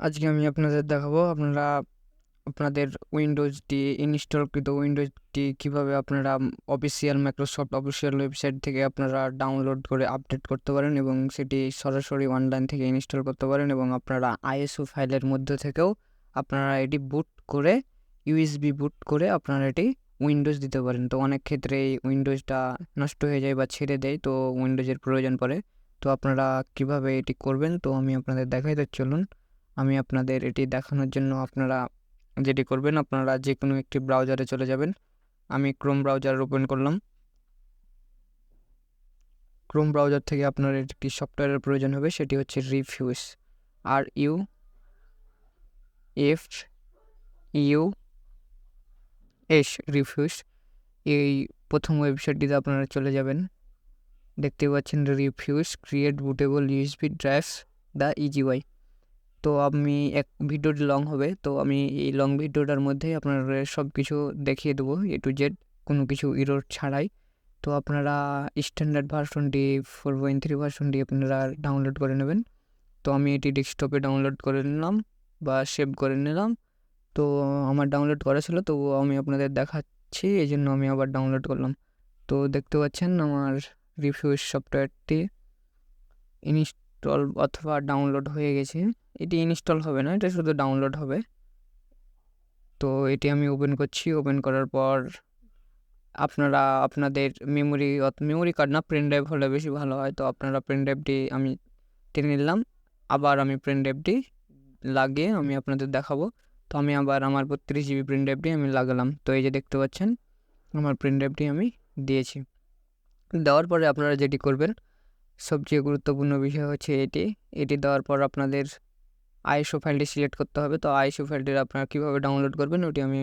আজকে আমি আপনাদের দেখাবো আপনাদের উইন্ডোজটি ইনস্টলকৃত উইন্ডোজটি কিভাবে আপনারা অফিসিয়াল মাইক্রোসফট অফিসিয়াল ওয়েবসাইট থেকে আপনারা ডাউনলোড করে আপডেট করতে পারেন এবং সেটি সরাসরি অনলাইন থেকে ইনস্টল করতে পারেন এবং আপনারা আইএসও ফাইলের মধ্যে থেকেও আপনারা এটি বুট করে ইউএসবি বুট করে আপনারা এটি উইন্ডোজ দিতে পারেন। তো অনেক ক্ষেত্রে এই উইন্ডোজটা নষ্ট হয়ে যায় বা ছেড়ে দেয়, তো উইন্ডোজের প্রয়োজন পড়ে। তো আপনারা কিভাবে এটি করবেন তো আমি আপনাদের দেখাইতে চলুন। আমি আপনাদের এটি দেখানোর জন্য আপনারা যেটি করবেন, আপনারা যে কোনো একটি ব্রাউজারে চলে যাবেন। আমি ক্রোম ব্রাউজার ওপেন করলাম। ক্রোম ব্রাউজার থেকে আপনার একটি সফটওয়্যারের প্রয়োজন হবে, সেটি হচ্ছে রিফিউজ, RUFUS রিফিউজ। এই প্রথম ওয়েবসাইটটিতে আপনারা চলে যাবেন। দেখতে পাচ্ছেন Rufus create bootable USB drives the easy way. তো আমি ভিডিওটি লং হবে, তো আমি এই লং ভিডিওটার মধ্যেই আপনারা সব কিছু দেখিয়ে দেবো A to Z, কোনো কিছু ইরর ছাড়াই। তো আপনারা স্ট্যান্ডার্ড ভার্সনটি 4.3 ভার্সনটি আপনারা ডাউনলোড করে নেবেন। তো আমি এটি ডেস্কটপে ডাউনলোড করে নিলাম বা সেভ করে নিলাম। তো আমার ডাউনলোড করা ছিল, তো আমি আপনাদের দেখাচ্ছি, এই জন্য আমি আবার ডাউনলোড করলাম। তো দেখতে পাচ্ছেন আমার রিফিউজ সফটওয়্যারটি ইনস্টল অথবা ডাউনলোড হয়ে গেছে। এটি ইনস্টল হবে না, এটা শুধু ডাউনলোড হবে। তো এটি আমি ওপেন করছি। ওপেন করার পর আপনারা আপনাদের মেমোরি কার্ড না, পেন ড্রাইভ হলে বেশি ভালো হয়। তো আপনারা পেন ড্রাইভটি আমি টেনে নিলাম, আবার আমি পেন ড্রাইভটি লাগিয়ে আমি আপনাদের দেখাবো। তো আমি আবার আমার 32 GB পেন ড্রাইভটি আমি লাগালাম। তো এই যে দেখতে পাচ্ছেন আমার পেন ড্রাইভটি আমি দিয়েছি। দেওয়ার পরে আপনারা যেটি করবেন, সবচেয়ে গুরুত্বপূর্ণ বিষয় হচ্ছে এটি দেওয়ার পর আপনাদের আইএসও ফাইলটি সিলেক্ট করতে হবে। তো আইএসও ফাইলটি আপনারা কীভাবে ডাউনলোড করবেন ওটি আমি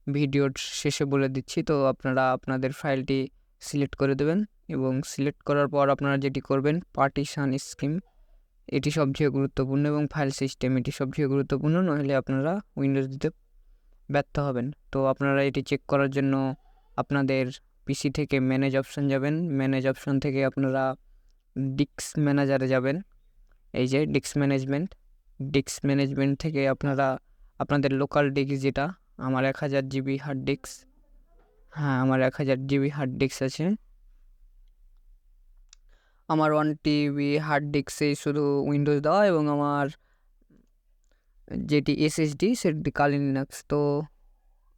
ভিডিওর শেষে বলে দিচ্ছি। তো আপনারা আপনাদের ফাইলটি সিলেক্ট করে দেবেন এবং সিলেক্ট করার পর আপনারা যেটি করবেন, পার্টিশন স্কিম, এটি সবচেয়ে গুরুত্বপূর্ণ, এবং ফাইল সিস্টেম এটি সবচেয়ে গুরুত্বপূর্ণ, নইলে আপনারা উইন্ডোজ দিতে ব্যর্থ হবেন। তো আপনারা এটি চেক করার জন্য আপনাদের পিসি থেকে ম্যানেজ অপশন যাবেন। ম্যানেজ অপশন থেকে আপনারা ডিস্ক ম্যানেজারে যাবেন। এই যে ডিস্ক ম্যানেজমেন্ট থেকে আপনারা আপনাদের লোকাল ডিস্ক, যেটা আমার 1000 GB হার্ড ডিস্ক, হ্যাঁ আমার 1000 GB হার্ড ডিস্ক আছে। আমার 1 TB হার্ড ডিস্কে শুধু উইন্ডোজ দেওয়া এবং আমার যেটি SSD সেটি কালি লিনাক্স। তো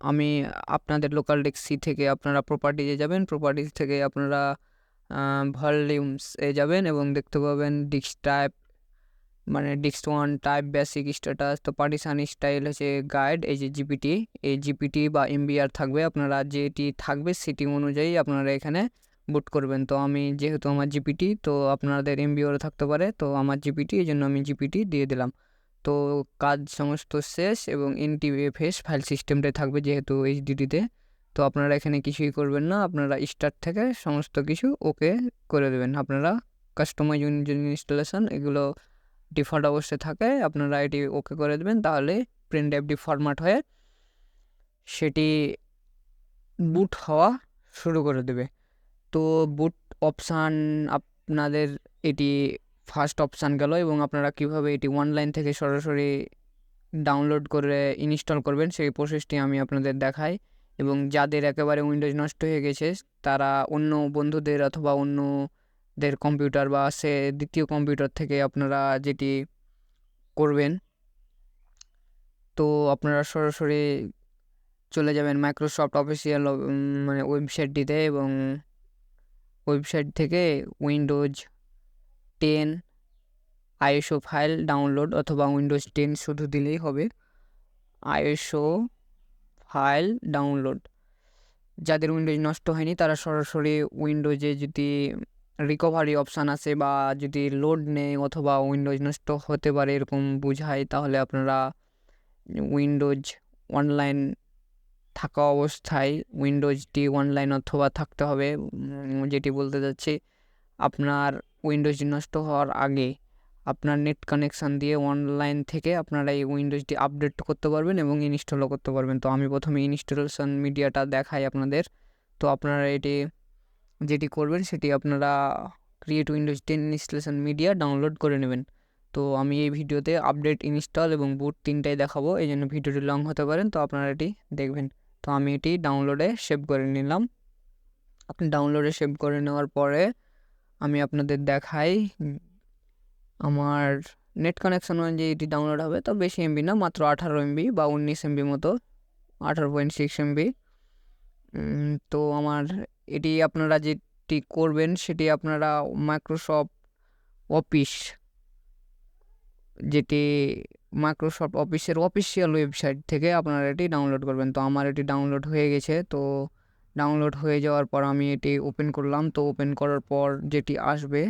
আমি আপনাদের লোকাল ডিস্ক সি থেকে আপনারা প্রপার্টিজে যাবেন। প্রপার্টিজ থেকে আপনারা ভলিউমস এ যাবেন এবং দেখতে পাবেন ডিস্ক টাইপ, মানে ডিস্ক 1 টাইপ, বেসিক, স্ট্যাটাস। তো পার্টিশন স্টাইল হচ্ছে গাইড। এই যে জিপিটি, এই জিপিটি বা এমবিআর থাকবে, আপনারা যেটি থাকবে সেটি অনুযায়ী আপনারা এখানে বুট করবেন। তো আমি যেহেতু আমার জিপিটি, তো আপনাদের এমবিআরও থাকতে পারে, তো আমার জিপিটি, এই জন্য আমি জিপিটি দিয়ে দিলাম। তো কাজ সমস্ত শেষ এবং NTFS ফাইল সিস্টেমটাই থাকবে যেহেতু এইচডিডিতে। তো আপনারা এখানে কিছুই করবেন না, আপনারা স্টার্ট থেকে সমস্ত কিছু ওকে করে দেবেন। আপনারা কাস্টমাইজ ইনস্টলেশন এগুলো ডিফল্ট অবস্থায় থাকে, আপনারা এটি ওকে করে দেবেন, তাহলে পেন ড্রাইভটি ফরম্যাট হয়ে সেটি বুট হওয়া শুরু করে দেবে। তো বুট অপশান আপনাদের এটি ফার্স্ট অপশান গেল, এবং আপনারা কিভাবে এটি অনলাইন থেকে সরাসরি ডাউনলোড করে ইনস্টল করবেন সেই প্রসেসটি আমি আপনাদের দেখাই। এবং যাদের একেবারে উইন্ডোজ নষ্ট হয়ে গেছে তারা অন্য বন্ধুদের অথবা অন্যদের কম্পিউটার বা সে দ্বিতীয় কম্পিউটার থেকে আপনারা যেটি করবেন, তো আপনারা সরাসরি চলে যাবেন মাইক্রোসফট অফিসিয়াল মানে ওয়েবসাইটটিতে, এবং ওয়েবসাইট থেকে উইন্ডোজ 10 আইএসও ফাইল ডাউনলোড অথবা উইন্ডোজ 10 শুধু দিলেই হবে। আইএসও ফাইল ডাউনলোড, যাদের উইন্ডোজ নষ্ট হয়নি তারা সরাসরি উইন্ডোজে যদি রিকভারি অপশান আছে বা যদি লোড নেই অথবা উইন্ডোজ নষ্ট হতে পারে এরকম বুঝায়, তাহলে আপনারা উইন্ডোজ অনলাইন থাকা অবস্থায় উইন্ডোজটি অনলাইন অথবা থাকতে হবে। যেটি বলতে যাচ্ছি, আপনার উইন্ডোজটি নষ্ট হওয়ার আগে আপনার নেট কানেকশান দিয়ে অনলাইন থেকে আপনারা এই উইন্ডোজটি আপডেট করতে পারবেন এবং ইনস্টলও করতে পারবেন। তো আমি প্রথমে ইনস্টলেশন মিডিয়াটা দেখাই আপনাদের। তো আপনারা যেটি করবেন সেটি আপনারা create Windows 10 installation media download করে নেবেন। তো তো আমি এই ভিডিওতে আপডেট, ইনস্টল এবং বুট তিনটাই দেখাবো, এই জন্য ভিডিওটি লং হতে পারেন, তো আপনারা এটি দেখবেন। তো আমি এটি ডাউনলোডে সেভ করে নিলাম। আপনি ডাউনলোডে সেভ করে নেওয়ার পরে আমি আপনাদের দেখাই আমার নেট কানেকশন অনুযায়ী এটি ডাউনলোড হবে। তো বেশি এমবি না, মাত্র 18 এমবি বা 19 এমবি মতো, 18.6 এমবি। তো আমার এটি আপনারা যেটি করবেন সেটি আপনারা মাইক্রোসফট অফিস, যেটি মাইক্রোসফট অফিসের অফিসিয়াল ওয়েবসাইট থেকে আপনারা এটি ডাউনলোড করবেন। তো আমার এটি ডাউনলোড হয়ে গেছে। তো ডাউনলোড হয়ে যাওয়ার পর আমি এটি ওপেন করলাম। তো ওপেন করার পর যেটি আসবে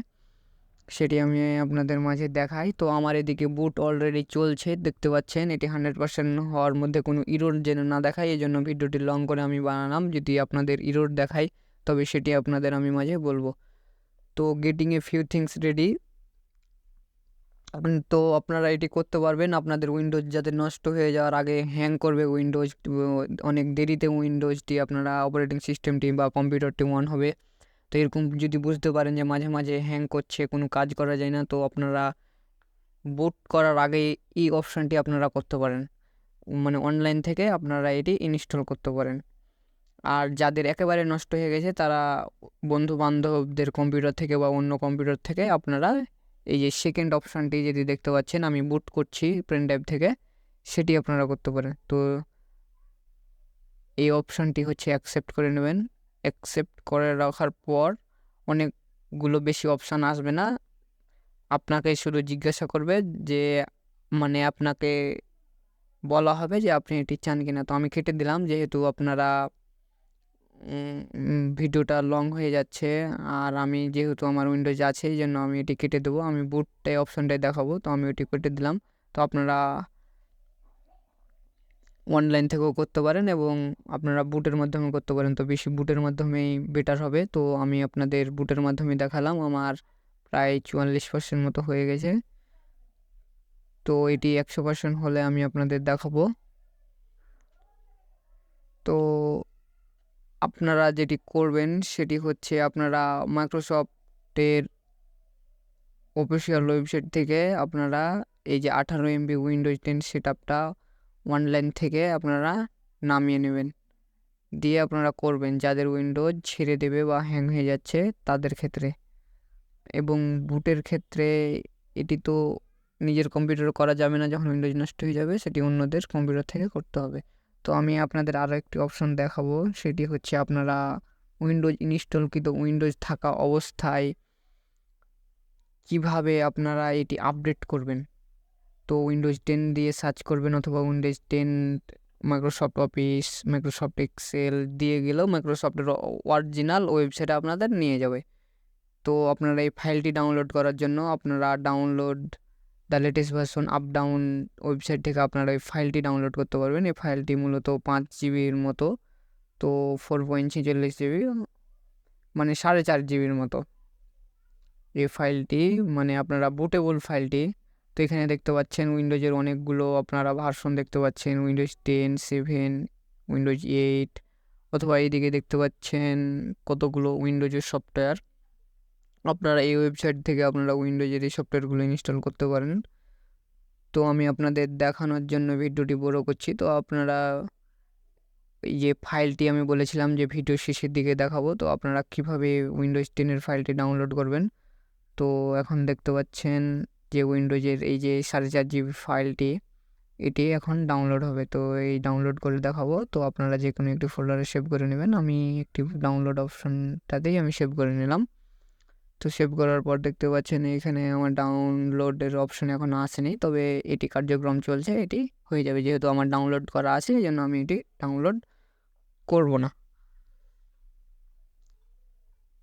সেটি আমি আপনাদের মাঝে দেখাই। তো আমার এদিকে বুট অলরেডি চলছে, দেখতে পাচ্ছেন। এটি 100% হওয়ার মধ্যে কোনো ইরোর যেন না দেখায়, এই জন্য ভিডিওটি লং করে আমি বানালাম। যদি আপনাদের ইরোর দেখায় তবে সেটি আপনাদের আমি মাঝে বলবো। তো getting a few things ready, তো আপনারা এটি করতে পারবেন আপনাদের উইন্ডোজ যাতে নষ্ট হয়ে যাওয়ার আগে, হ্যাং করবে উইন্ডোজ, অনেক দেরিতে উইন্ডোজটি আপনারা অপারেটিং সিস্টেমটি বা কম্পিউটারটি অন হবে। তো এরকম যদি বুঝতে পারেন যে মাঝে মাঝে হ্যাং করছে, কোনো কাজ করা যায় না, তো আপনারা বুট করার আগে এই অপশানটি আপনারা করতে পারেন, মানে অনলাইন থেকে আপনারা এটি ইনস্টল করতে পারেন। আর যাদের একেবারে নষ্ট হয়ে গেছে তারা বন্ধু বান্ধবদের কম্পিউটার থেকে বা অন্য কম্পিউটার থেকে আপনারা এই যে সেকেন্ড অপশানটি যেটি দেখতে পাচ্ছেন আমি বুট করছি পেনড্রাইভ থেকে, সেটি আপনারা করতে পারেন। তো এই অপশানটি হচ্ছে অ্যাকসেপ্ট করে নেবেন। অ্যাকসেপ্ট করে রাখার পর অনেকগুলো বেশি অপশান আসবে না, আপনাকে শুধু জিজ্ঞাসা করবে যে, মানে আপনাকে বলা হবে যে আপনি এটি চান কিনা। তো আমি কেটে দিলাম, যেহেতু আপনারা ভিডিওটা লং হয়ে যাচ্ছে আর আমি যেহেতু আমার উইন্ডোজ আছে এই জন্য আমি এটি কেটে দেবো। আমি বুটটাই অপশানটাই দেখাবো, তো আমি ওটি কেটে দিলাম। তো আপনারা অনলাইন থেকেও করতে পারেন এবং আপনারা বুটের মাধ্যমে করতে পারেন, তো বেশি বুটের মাধ্যমেই বেটার হবে। তো আমি আপনাদের বুটের মাধ্যমে দেখালাম, আমার প্রায় 44% মতো হয়ে গেছে। তো এটি 100% হলে আমি আপনাদের দেখাবো। তো আপনারা যেটি করবেন সেটি হচ্ছে আপনারা মাইক্রোসফটের অফিসিয়াল ওয়েবসাইট থেকে আপনারা এই যে 18 এমবি উইন্ডোজ 10 সেটআপটা অনলাইন থেকে আপনারা নামিয়ে নেবেন, দিয়ে আপনারা করবেন যাদের উইন্ডোজ ছেড়ে দেবে বা হ্যাং হয়ে যাচ্ছে তাদের ক্ষেত্রে। এবং বুটের ক্ষেত্রে এটি তো নিজের কম্পিউটারে করা যাবে না, যখন উইন্ডোজ নষ্ট হয়ে যাবে সেটি অন্যদের কম্পিউটার থেকে করতে হবে। তো আমি আপনাদের আরও একটি অপশন দেখাবো, সেটি হচ্ছে আপনারা উইন্ডোজ ইনস্টলকৃত উইন্ডোজ থাকা অবস্থায় কিভাবে আপনারা এটি আপডেট করবেন। তো উইন্ডোজ 10 দিয়ে সার্চ করবেন অথবা Windows 10 Microsoft Office, Microsoft Excel দিয়ে গেলেও মাইক্রোসফটের অরিজিনাল ওয়েবসাইটে আপনাদের নিয়ে যাবে। তো আপনারা এই ফাইলটি ডাউনলোড করার জন্য আপনারা download the latest version up down website থেকে আপনারা এই ফাইলটি ডাউনলোড করতে পারবেন। এই ফাইলটি মূলত 5 জিবির মতো, তো 4.46 জিবি, মানে 4.5 জিবির মতো এই ফাইলটি, মানে আপনারা বুটেবল ফাইলটি। তো এখানে দেখতে পাচ্ছেন উইন্ডোজের অনেকগুলো আপনারা ভার্সন দেখতে পাচ্ছেন, উইন্ডোজ 10, 7, উইন্ডোজ 8, অথবা এইদিকে দেখতে পাচ্ছেন কতগুলো উইন্ডোজের সফটওয়্যার। আপনারা এই ওয়েবসাইট থেকে আপনারা উইন্ডোজের এই সফটওয়্যারগুলো ইনস্টল করতে পারেন। তো আমি আপনাদের দেখানোর জন্য ভিডিওটি বড় করছি। তো আপনারা এই যে ফাইলটি আমি বলেছিলাম যে ভিডিও শেষের দিকে দেখাবো, তো আপনারা কিভাবে উইন্ডোজ 10 ফাইলটি ডাউনলোড করবেন। তো এখন দেখতে পাচ্ছেন যে উইন্ডোজের এই যে 4.5 জিবি ফাইলটি, এটি এখন ডাউনলোড হবে। তো এই ডাউনলোড করে দেখাবো। তো আপনারা যে কোনো একটি ফোল্ডারে সেভ করে নেবেন। আমি একটি ডাউনলোড অপশানটাতেই আমি সেভ করে নিলাম। তো সেভ করার পর দেখতে পাচ্ছেন এখানে আমার ডাউনলোডের অপশান এখন আসেনি, তবে এটি কার্যক্রম চলছে, এটি হয়ে যাবে। যেহেতু আমার ডাউনলোড করা আছে এই জন্য আমি এটি ডাউনলোড করব না।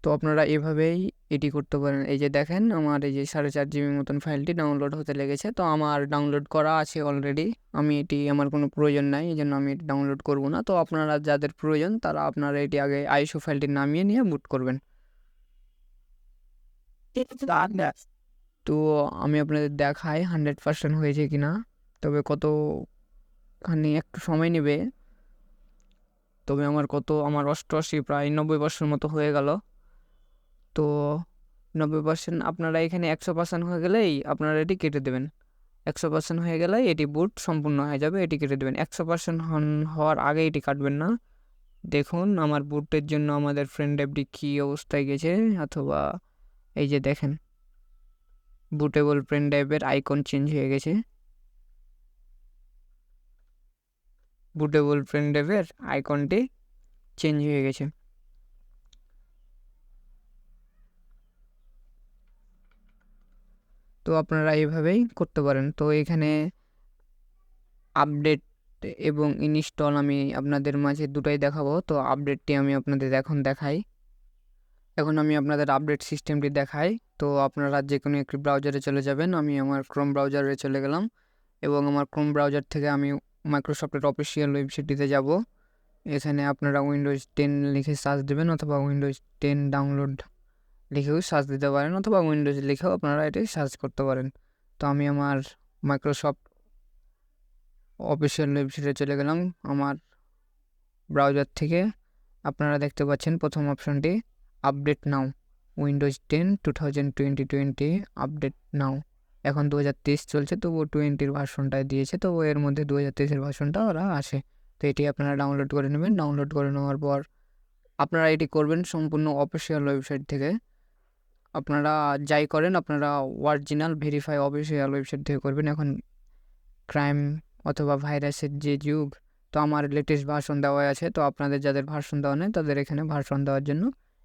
তো আপনারা এভাবেই এটি করতে পারেন। এই যে দেখেন আমার এই যে 4.5 জিবি মতন ফাইলটি ডাউনলোড হতে লেগেছে। তো আমার ডাউনলোড করা আছে অলরেডি, আমি এটি আমার কোনো প্রয়োজন নাই, এই জন্য আমি এটি ডাউনলোড করব না। তো আপনারা যাদের প্রয়োজন তারা আপনারা এটি আগে আইএসও ফাইলটি নামিয়ে নিয়ে বুট করবেন। তো আমি আপনাদের দেখাই 100% হয়েছে কিনা, তবে কতখানি একটু সময় নেবে। তবে আমার 88 প্রায় 90% মতো হয়ে গেল। তো 90% আপনারা এখানে 100% হয়ে গেলেই আপনারা এটি কেটে দেবেন। 100% হয়ে গেলেই এটি বুট সম্পূর্ণ হয়ে যাবে, এটি কেটে দেবেন। 100% হওয়ার আগে এটি কাটবেন না। দেখুন আমার বুটের জন্য আমাদের ফ্রেন্ড অ্যাপটি কী অবস্থায় গেছে, অথবা এই যে দেখেন বুটেবল পেন ড্রাইভের আইকন চেঞ্জ হয়ে গেছে। বুটেবল পেন ড্রাইভের আইকনটি চেঞ্জ হয়ে গেছে। তো আপনারা এইভাবেই করতে পারেন। তো এখানে আপডেট এবং ইনস্টল আমি আপনাদের মাঝে দুটোই দেখাবো। তো আপডেটটি আমি আপনাদের এখন দেখাই। এখন আমি আপনাদের আপডেট সিস্টেমটি দেখাই। তো আপনারা যে কোনো একটি ব্রাউজারে চলে যাবেন। আমি আমার ক্রোম ব্রাউজারে চলে গেলাম এবং আমার ক্রোম ব্রাউজার থেকে আমি মাইক্রোসফটের অফিসিয়াল ওয়েবসাইটটিতে যাব। এখানে আপনারা উইন্ডোজ 10 লিখে সার্চ দেবেন, অথবা উইন্ডোজ 10 ডাউনলোড লিখেও সার্চ দিতে পারেন, অথবা উইন্ডোজ লিখেও আপনারা এটি সার্চ করতে পারেন। তো আমি আমার মাইক্রোসফট অফিসিয়াল ওয়েবসাইটে চলে গেলাম। আমার ব্রাউজার থেকে আপনারা দেখতে পাচ্ছেন প্রথম অপশনটি আপডেট নাও, উইন্ডোজ 10 2020 আপডেট নাও। এখন 2023 চলছে, তবু 20 ভার্সনটায় দিয়েছে, তো এর মধ্যে 2023 ভার্সনটা ওরা আসে। তো এটি আপনারা ডাউনলোড করে নেবেন। ডাউনলোড করে নেওয়ার পর আপনারা এটি করবেন সম্পূর্ণ অফিসিয়াল ওয়েবসাইট থেকে। আপনারা যাই করেন আপনারা অরিজিনাল ভেরিফাই অফিসিয়াল ওয়েবসাইট থেকে করবেন। এখন ক্রাইম অথবা ভাইরাসের যে যুগ, তো আমার লেটেস্ট ভার্সন দেওয়া আছে। তো আপনাদের যাদের ভার্সন দেওয়া নেই তাদের এখানে ভার্সন দেওয়ার জন্য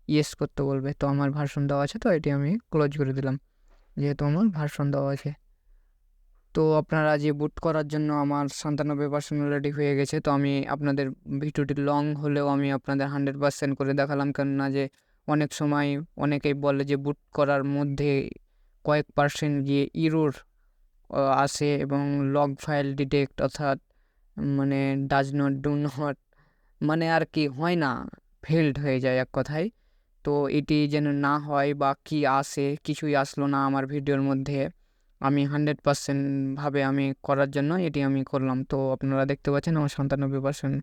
ইয়েস করতে বলবে। তো আমার ভার্সন দেওয়া আছে, তো এটি আমি ক্লোজ করে দিলাম যেহেতু আমার ভার্সন দেওয়া আছে। তো আপনারা যে বুট করার জন্য আমার 97% রেডি হয়ে গেছে। তো আমি আপনাদের ভিডিওটি লং হলেও আমি আপনাদের 100% করে দেখালাম, কেননা যে অনেক সময় অনেকেই বলে যে বুট করার মধ্যে কয়েক পার্সেন্ট গিয়ে ইরোর আসে এবং লগ ফাইল ডিটেক্ট, অর্থাৎ মানে ডাজ নট ডু নট, মানে আর কি হয় না, ফেল্ড হয়ে যায় এক কথায়। তো এটি যেন না হয় বা কি আসে, কিছুই আসলো না আমার ভিডিওর মধ্যে, আমি 100% ভাবে আমি করার জন্য এটি আমি করলাম। তো আপনারা দেখতে পাচ্ছেন আমার 97%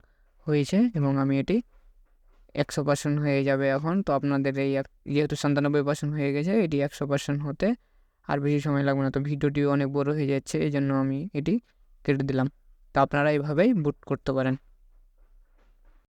হয়েছে এবং আমি এটি 100% হয়ে যাবে এখন। তো আপনাদের এই যেহেতু 97% হয়ে গেছে, এটি 100% হতে আর বেশি সময় লাগবে না। তো ভিডিওটি অনেক বড় হয়ে যাচ্ছে, এই জন্য আমি এটি কেটে দিলাম। তো আপনারা এইভাবেই বুট করতে পারেন।